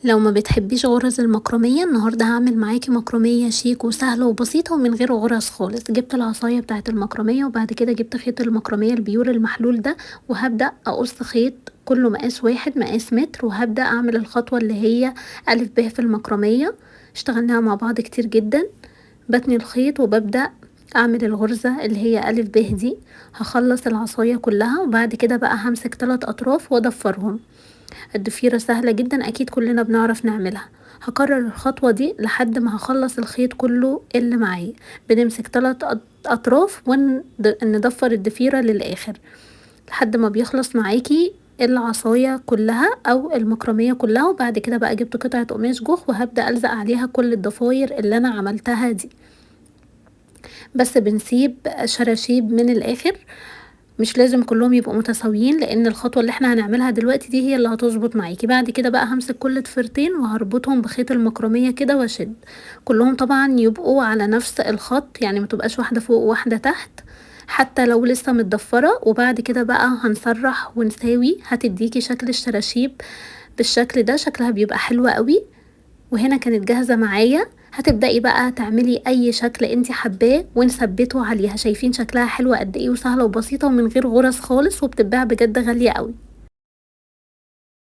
لو ما بتحبيش غرز المكرمية النهاردة هعمل معاكي مكرمية شيك وسهلة وبسيطة ومن غير غرز خالص. جبت العصاية بتاعة المكرمية وبعد كده جبت خيط المكرمية البيور المحلول ده، وهبدأ اقص خيط كله مقاس واحد مقاس متر، وهبدأ اعمل الخطوة اللي هي ألف ب في المكرمية. اشتغلناها مع بعض كتير جدا. بتني الخيط وببدأ اعمل الغرزة اللي هي ألف ب دي. هخلص العصاية كلها وبعد كده بقى همسك 3 اطراف واضفرهم. الضفيرة سهلة جدا اكيد كلنا بنعرف نعملها. هكرر الخطوة دي لحد ما هخلص الخيط كله اللي معايا. بنمسك 3 اطراف وندفر الضفيرة للاخر لحد ما بيخلص معاكي العصاية كلها او المكرمية كلها. وبعد كده بقى جبت قطعة قماش جوخ وهبدأ الزق عليها كل الضفاير اللي انا عملتها دي. بس بنسيب شراشيب من الاخر، مش لازم كلهم يبقوا متساويين لان الخطوة اللي احنا هنعملها دلوقتي دي هي اللي هتظبط معاكي. بعد كده بقى همسك كل ضفيرتين وهربطهم بخيط المكرمية كده واشد كلهم، طبعا يبقوا على نفس الخط، يعني متبقاش واحدة فوق وواحدة تحت حتى لو لسه متضفرة. وبعد كده بقى هنسرح ونساوي هتديكي شكل الشراشيب بالشكل ده، شكلها بيبقى حلو قوي. وهنا كانت جاهزة معايا. هتبدأي بقى تعملي اي شكل انتي حباه ونثبته عليها. شايفين شكلها حلوة قد ايه وسهلة وبسيطة ومن غير غرز خالص، وبتتباع بجد غالية قوي.